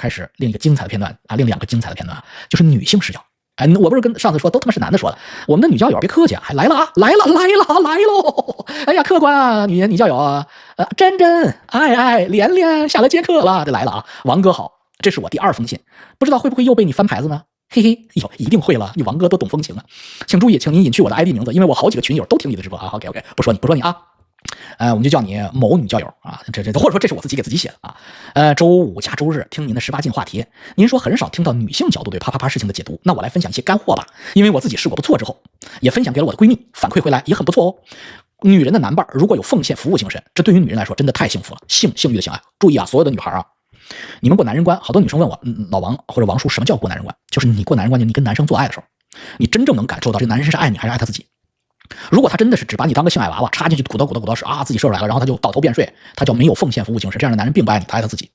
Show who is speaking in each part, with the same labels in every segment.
Speaker 1: 开始另一个精彩的片段啊，另2个精彩的片段，就是女性视角。哎，我不是跟上次说都他妈是男的说的，我们的女教友别客气啊，还来了啊，来喽！哎呀，客官啊，女教友啊，珍珍、爱爱、连连下来接客了，这来了啊！王哥好，这是我第2封信，不知道会不会又被你翻牌子呢？嘿嘿，哟，一定会了，你王哥多懂风情啊！请注意，请您隐去我的 ID 名字，因为我好几个群友都听你的直播啊。OK， 不说你啊。我们就叫你某女教友啊，或者说这是我自己给自己写的啊。周5加周日听您的18禁话题，您说很少听到女性角度对啪啪啪事情的解读，那我来分享一些干货吧。因为我自己试过不错之后，也分享给了我的闺蜜，反馈回来也很不错哦。女人的男伴如果有奉献服务精神，这对于女人来说真的太幸福了，性欲的性爱。注意啊，所有的女孩啊，你们过男人关，好多女生问我，老王或者王叔，什么叫过男人关？就是你过男人关，就你跟男生做爱的时候，你真正能感受到这男人是爱你还是爱他自己。如果他真的是只把你当个性爱娃娃插进去鼓捣使啊，自己射出来了，然后他就倒头便睡，他叫没有奉献服务精神。这样的男人并不爱你，他爱他自己。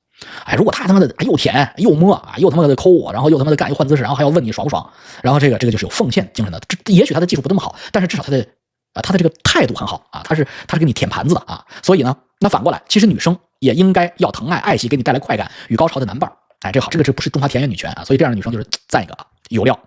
Speaker 1: 哎，如果他他妈的又舔又摸啊，又他妈的抠我，然后又他妈的干又换姿势，然后还要问你爽不爽，然后这个就是有奉献精神的。也许他的技术不那么好，但是至少他的这个态度很好啊，他是给你舔盘子的啊。所以呢，那反过来，其实女生也应该要疼爱、爱惜给你带来快感与高潮的男伴。哎，这好，这个不是中华田园女权啊，所以这样的女生就是赞一个啊，有料。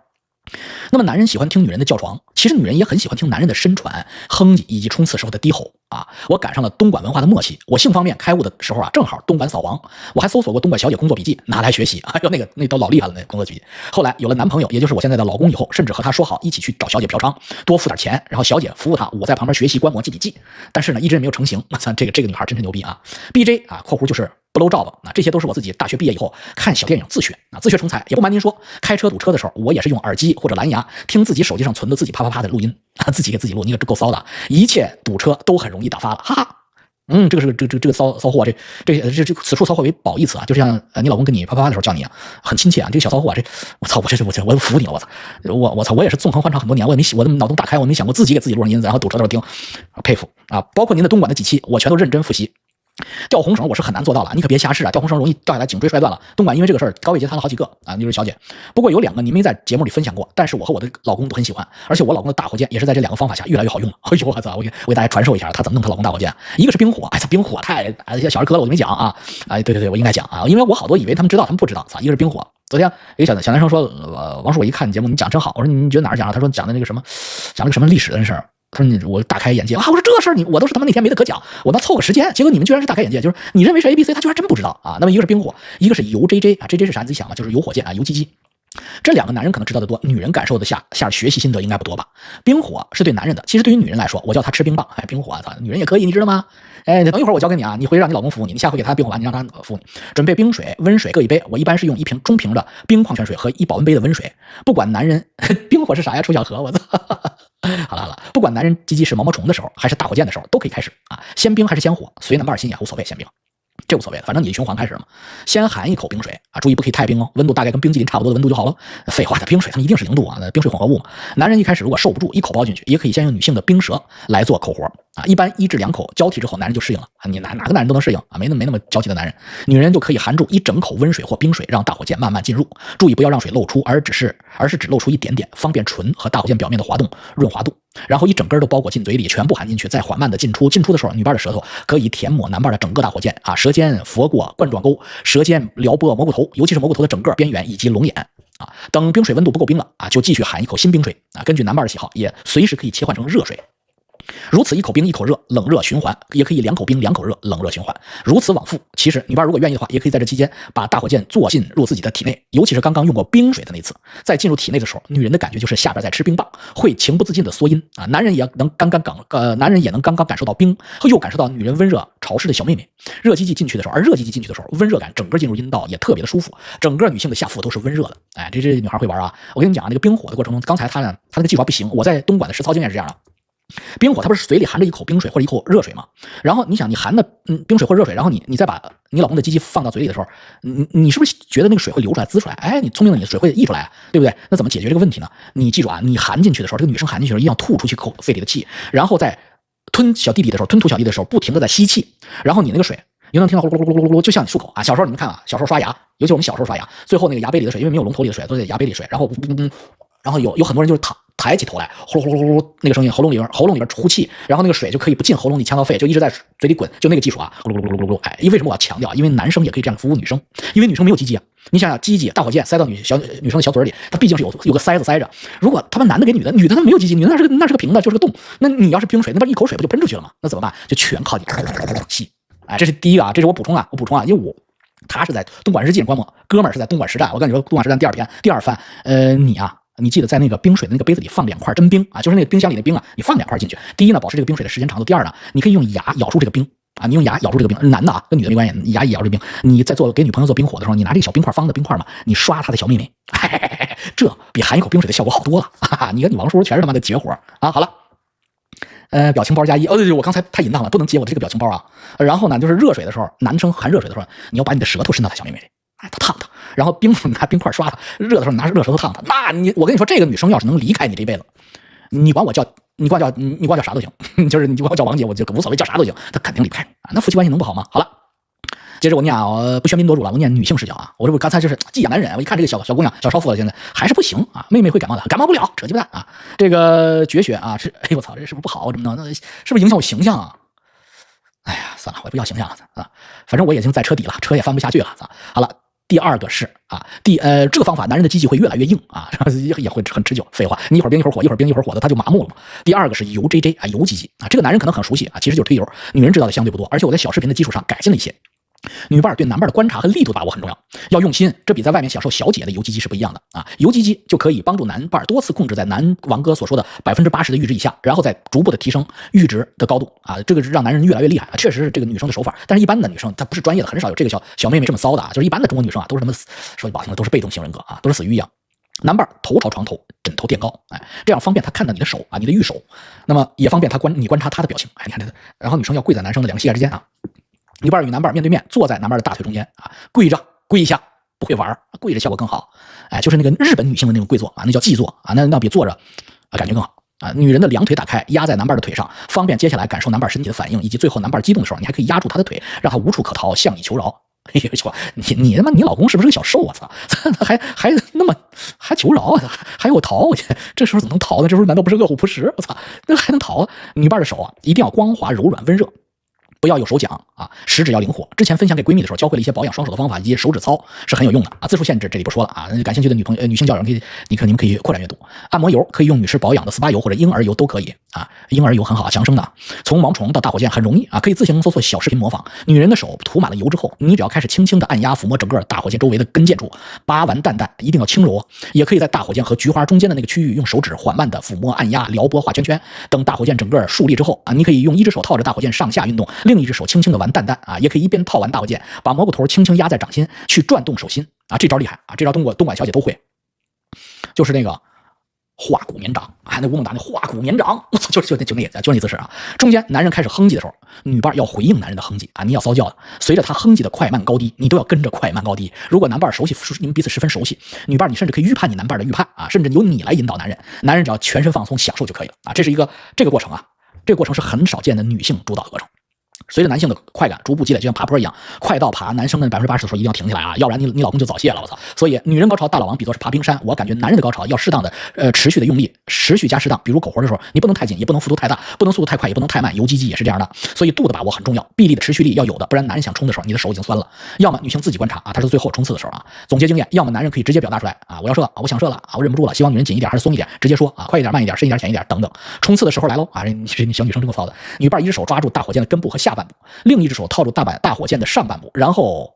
Speaker 1: 那么男人喜欢听女人的叫床，其实女人也很喜欢听男人的深喘、哼唧以及冲刺时候的低吼啊。我赶上了东莞文化的默契，我性方面开悟的时候啊，正好东莞扫黄，我还搜索过东莞小姐工作笔记拿来学习，哎呦那都老厉害了，那工作笔记。后来有了男朋友，也就是我现在的老公以后，甚至和他说好一起去找小姐嫖娼，多付点钱，然后小姐服务他，我在旁边学习观摩记笔记。但是呢，一直没有成型。这个女孩真是牛逼啊 ！BJ 啊，括弧就是blow job 啊，这些都是我自己大学毕业以后看小电影自学啊，自学成才。也不瞒您说，开车堵车的时候，我也是用耳机或者蓝牙听自己手机上存的自己啪啪啪的录音啊，自己给自己录，你可够骚的。一切堵车都很容易打发了，哈哈。这个骚货，此处骚货为褒义词啊，就像你老公跟你啪啪啪的时候叫你啊，很亲切啊。这个小骚货啊，我服你了，我操，我也是纵横欢场很多年，我的脑洞打开，我没想过自己给自己录上音，然后堵车的时候听，佩服啊！包括您的东莞的几期，我全都认真复习。吊红绳我是很难做到了，你可别瞎试啊！吊红绳容易掉下来，颈椎摔断了。东莞因为这个事儿高位截瘫了好几个啊，就是小姐。不过有2个你没在节目里分享过，但是我和我的老公都很喜欢，而且我老公的大火箭也是在这2个方法下越来越好用了。哎呦我操！我给大家传授一下他怎么弄他老公大火箭。一个是冰火，哎，冰火太小儿科了，我就没讲啊。哎，对，我应该讲啊，因为我好多以为他们知道，他们不知道。操，一个是冰火。昨天一个小男生说，王叔，我一看你节目你讲真好，我说你觉得哪儿讲啊？他说讲的那个什么，讲了个什么历史的事儿。他说我大开眼界啊！我说这事儿我都是他妈那天没得可讲，我那凑个时间，结果你们居然是大开眼界，就是你认为是 ABC， 他居然真不知道啊！那么一个是冰火，一个是油 JJ 啊 ，JJ 是啥？你自己想嘛，就是油火箭啊，油鸡鸡。这2个男人可能知道的多，女人感受的下学习心得应该不多吧？冰火是对男人的，其实对于女人来说，我叫他吃冰棒，哎，冰火啊，女人也可以，你知道吗？哎，等一会儿我教给你啊，你回去让你老公服务你，你下回给他冰火丸，你让他服务你。准备冰水、温水各一杯，我一般是用1瓶中瓶的冰矿泉水和1保温杯的温水。不管男人冰火是啥呀？出小河，我操！好了，不管男人鸡鸡是毛毛虫的时候，还是大火箭的时候，都可以开始啊，先冰还是先火，随男伴心也无所谓，先冰。这无所谓，反正你循环开始嘛。先含一口冰水啊，注意不可以太冰哦，温度大概跟冰激凌差不多的温度就好了。废话的，冰水它们一定是0度啊，冰水混合物嘛。男人一开始如果受不住，一口包进去，也可以先用女性的冰舌来做口活啊。一般1至2口交替之后，男人就适应了啊。你哪个男人都能适应啊，没那么娇气的男人，女人就可以含住1整口温水或冰水，让大火箭慢慢进入。注意不要让水漏出，而是只漏出一点点，方便唇和大火箭表面的滑动润滑度。然后一整根都包裹进嘴里，全部含进去，再缓慢的进出。进出的时候，女伴的舌头可以舔抹男伴的整个大火箭啊，舌尖拂过冠状沟，舌尖撩拨蘑菇头，尤其是蘑菇头的整个边缘以及龙眼啊。等冰水温度不够冰了啊，就继续含一口新冰水啊。根据男伴的喜好，也随时可以切换成热水。如此1口冰1口热，冷热循环，也可以2口冰2口热，冷热循环，如此往复。其实女伴如果愿意的话，也可以在这期间把大火箭做进入自己的体内，尤其是刚刚用过冰水的那次，在进入体内的时候，女人的感觉就是下边在吃冰棒，会情不自禁的缩阴啊。男人也能刚刚感受到冰，又感受到女人温热潮湿的小妹妹。热鸡鸡进去的时候，温热感整个进入阴道也特别的舒服，整个女性的下腹都是温热的。哎，这女孩会玩啊！我跟你讲，那个冰火的过程中，刚才她那个技术不行，我在东莞的实操经验是这样的。冰火它不是嘴里含着一口冰水或者一口热水吗？然后你想你含的冰水或热水，然后你再把你老公的鸡鸡放到嘴里的时候，你是不是觉得那个水会流出来滋出来？哎，你聪明了，你的水会溢出来，对不对？那怎么解决这个问题呢？你记住啊，你含进去的时候，这个女生含进去的时候一定要吐出去口肺里的气，然后在吞吐小弟弟的时候不停的在吸气，然后你那个水你能听到咕噜咕噜咕噜咕噜，就像你漱口啊。小时候你们看啊，小时候刷牙，尤其我们小时候刷牙，最后那个牙杯里的水，因为没有龙头里的水，都在牙杯里水，然后有很多人就是抬起头来，呼噜呼噜呼噜那个声音，喉咙里边呼气，然后那个水就可以不进喉咙里呛到肺，就一直在嘴里滚，就那个技术啊，呼噜呼噜呼噜呼噜。哎，为什么我要强调？因为男生也可以这样服务女生，因为女生没有鸡鸡啊。你想想，鸡鸡大火箭塞到女生的小嘴里，它毕竟是有个塞子塞着。如果他把男的给女的，女的她没有鸡鸡，女的那是个平的，就是个洞。那你要是冰水，那边一口水不就喷出去了吗？那怎么办？就全靠你吸。哎，这是第一个啊，这是我补充啊，因为他是在东莞日记观摩，哥们儿是在东莞实战。我跟你说，东莞实战第二番，你记得在那个冰水的那个杯子里放2块真冰啊，就是那个冰箱里的冰啊，你放2块进去。第一呢，保持这个冰水的时间长度；第二呢，你可以用牙咬住这个冰啊，你用牙咬住这个冰，男的啊，跟女的没关系，你牙一咬住冰，你在给女朋友做冰火的时候，你拿这个小冰块方的冰块嘛，你刷她的小妹妹，这比含一口冰水的效果好多了。哈哈，你看你王叔全是他妈的绝活啊！好了。表情包加1，对，我刚才太淫荡了，不能接我的这个表情包啊。然后呢，就是热水的时候，男生含热水的时候，你要把你的舌头伸到他小妹妹里，哎，他烫他。然后拿冰块刷他，热的时候拿热舌头烫他。那我跟你说，这个女生要是能离开你这辈子，你管我叫啥都行，就是你管我叫王姐，我就无所谓，叫啥都行，她肯定离不开啊。那夫妻关系能不好吗？好了。接着我念啊，我不喧宾夺主了，我念女性视角啊。我这不刚才就是既养难忍，我一看这个小姑娘小少妇了，现在还是不行啊，妹妹会感冒的，感冒不了，扯鸡巴蛋啊。这个绝学啊，哎我操，这是不是不好？怎么弄？那是不是影响我形象啊？哎呀，算了，我也不要形象了啊，反正我已经在车底了，车也翻不下去了。好了，第二个是啊，这个方法，男人的鸡鸡会越来越硬啊，也会很持久。废话，你一会儿冰一会儿火，一会儿冰一会儿火的，他就麻木了嘛。第二个是油 JJ 啊，油鸡鸡啊，这个男人可能很熟悉啊，其实就是推油，女人知道的相对不多，而且我在小视频的基础上改进了一些。女伴对男伴的观察和力度把握很重要，要用心，这比在外面享受小姐的油鸡鸡是不一样的啊！油鸡鸡就可以帮助男伴多次控制在男王哥所说的80%的阈值以下，然后再逐步的提升阈值的高度啊！这个是让男人越来越厉害啊！确实是这个女生的手法，但是一般的女生她不是专业的，很少有这个小妹妹这么骚的啊！就是一般的中国女生啊，都是他们说句不好听的，都是被动型人格啊，都是死鱼一样。男伴头朝床头，枕头垫高，哎，这样方便他看到你的手啊，你的玉手，那么也方便你观察他的表情，哎，你看这个，然后女生要跪在男生的2个膝盖之间啊。女伴与男伴面对面坐在男伴的大腿中间啊，跪一下，不会玩，跪着效果更好。哎，就是那个日本女性的那种跪坐啊，那叫跪坐啊，那比坐着啊感觉更好啊。女人的2腿打开，压在男伴的腿上，方便接下来感受男伴身体的反应，以及最后男伴激动的时候，你还可以压住他的腿，让他无处可逃，向你求饶。哎呦，你他妈你老公是不是个小兽啊？操，还求饶啊？还有逃过去？这时候怎么能逃呢？这时候难道不是饿虎扑食？我操，那还能逃啊？女伴的手啊，一定要光滑柔软温热。不要有手痒啊，食指要灵活。之前分享给闺蜜的时候，教会了一些保养双手的方法以及手指操，是很有用的啊。字数限制这里不说了啊，感兴趣的女性教友你们可以扩展阅读。按摩油可以用女士保养的 SPA 油或者婴儿油都可以啊，婴儿油很好，强生的。从毛虫到大火箭很容易啊，可以自行搜索小视频模仿。女人的手涂满了油之后，你只要开始轻轻的按压抚摸整个大火箭周围的跟腱处，拔完蛋蛋一定要轻柔，也可以在大火箭和菊花中间的那个区域用手指缓慢的抚摸按压撩拨画圈圈。等大火箭整个竖立之后啊，你可以用一只手套着大火箭上下运动，另一只手轻轻的玩蛋蛋啊，也可以一边套完大火箭，把蘑菇头轻轻压在掌心，去转动手心啊，这招厉害啊，这招东莞小姐都会，就是那个画骨绵掌啊，那吴孟达那画骨绵掌，我操，就那姿势啊。中间男人开始哼唧的时候，女伴要回应男人的哼唧啊，你要骚叫的，随着他哼唧的快慢高低，你都要跟着快慢高低。如果男伴熟悉，你们彼此十分熟悉，女伴你甚至可以预判你男伴的预判啊，甚至由你来引导男人，男人只要全身放松享受就可以了啊。这个过程啊，这个过程是很少见的女性主导的过程。随着男性的快感逐步积累，就像爬坡一样，快到爬男生的80%的时候一定要停下来啊，要不然你老公就早泄了，我操！所以女人高潮大老王比作是爬冰山，我感觉男人的高潮要适当的持续的用力，持续加适当。比如苟活的时候，你不能太紧，也不能幅度太大，不能速度太快，也不能太慢。油鸡鸡也是这样的，所以度的把握很重要，臂力的持续力要有的，不然男人想冲的时候，你的手已经酸了。要么女性自己观察啊，她是最后冲刺的时候啊，总结经验；要么男人可以直接表达出来啊，我要射了，我想射了啊，我忍不住了，希望女人紧一点还是松一点，直接说啊，快一点、慢一点、深一点、浅一点等等。冲刺的时候来喽啊，小女生这么骚的，女伴一只手抓住大火箭的根部和下半部，另一只手套住大火箭的上半部，然后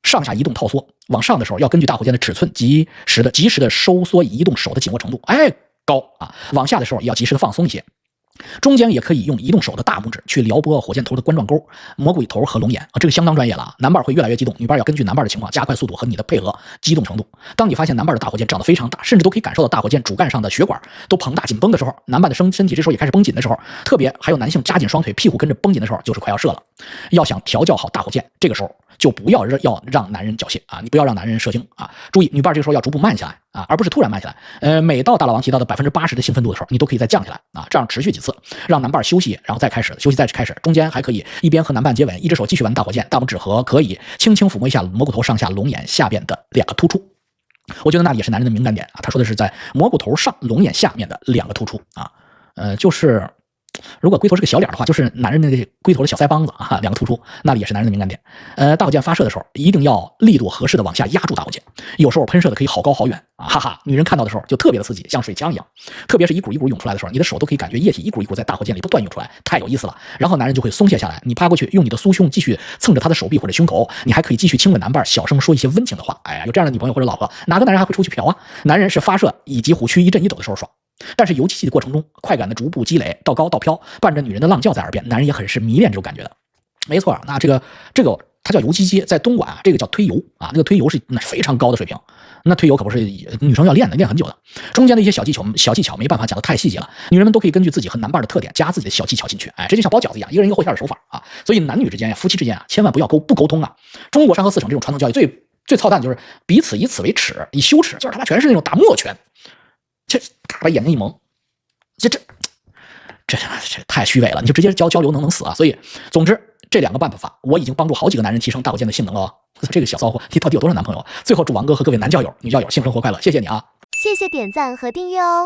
Speaker 1: 上下移动套缩。往上的时候要根据大火箭的尺寸及时的收缩移动手的紧握程度，哎，高啊！往下的时候也要及时的放松一些。中间也可以用移动手的大拇指去撩拨火箭头的冠状沟、蘑菇头和龙眼啊，这个相当专业了啊！男伴会越来越激动，女伴要根据男伴的情况加快速度和你的配合激动程度。当你发现男伴的大火箭长得非常大，甚至都可以感受到大火箭主干上的血管都膨大紧绷的时候，男伴的身体这时候也开始绷紧的时候，特别还有男性夹紧双腿，屁股跟着绷紧的时候，就是快要射了。要想调教好大火箭，这个时候就不要让男人缴械啊，你不要让男人射精啊！注意，女伴这个时候要逐步慢下来啊，而不是突然慢下来。每到大老王提到的80%的兴奋度的时候，你都可以再降下来啊，这样持续几次，让男伴休息，然后再开始休息，再开始，中间还可以一边和男伴接吻，一只手继续玩大火箭，大拇指和可以轻轻抚摸一下蘑菇头上下龙眼下边的2个突出。我觉得那里也是男人的敏感点啊。他说的是在蘑菇头上、龙眼下面的2个突出啊，就是如果龟头是个小脸的话，就是男人那个龟头的小腮帮子啊，2个突出，那里也是男人的敏感点。大火箭发射的时候，一定要力度合适的往下压住大火箭，有时候喷射的可以好高好远啊，哈哈，女人看到的时候就特别的刺激，像水枪一样，特别是一股一股涌出来的时候，你的手都可以感觉液体一股一股在大火箭里不断涌出来，太有意思了。然后男人就会松懈下来，你趴过去，用你的酥胸继续蹭着他的手臂或者胸口，你还可以继续亲吻男伴，小声说一些温情的话。哎呀，有这样的女朋友或者老婆，哪个男人还会出去嫖啊？男人是发射以及虎躯一震一抖的时候爽。但是游戏的过程中，快感的逐步积累，到高到飘，伴着女人的浪叫在耳边，男人也很是迷恋这种感觉的。没错，那这个它叫游击机，在东莞啊，这个叫推油啊，那个推油是那非常高的水平，那推油可不是女生要练的，练很久的。中间的一些小技巧没办法讲的太细节了，女人们都可以根据自己和男伴的特点加自己的小技巧进去，哎，这就像包饺子一样，一个人一个烩馅的手法啊。所以男女之间呀，夫妻之间啊，千万不要不沟通啊。中国山河四省这种传统教育最操蛋的就是彼此以此为耻，以羞耻，就是他妈全是那种打默拳。这把眼睛一蒙，这太虚伪了，你就直接交流能死啊！所以，总之这2个办法，我已经帮助好几个男人提升大火箭的性能了哦。这个小骚货，你到底有多少男朋友？最后祝王哥和各位男教友、女教友性生活快乐，谢谢你啊！
Speaker 2: 谢谢点赞和订阅哦。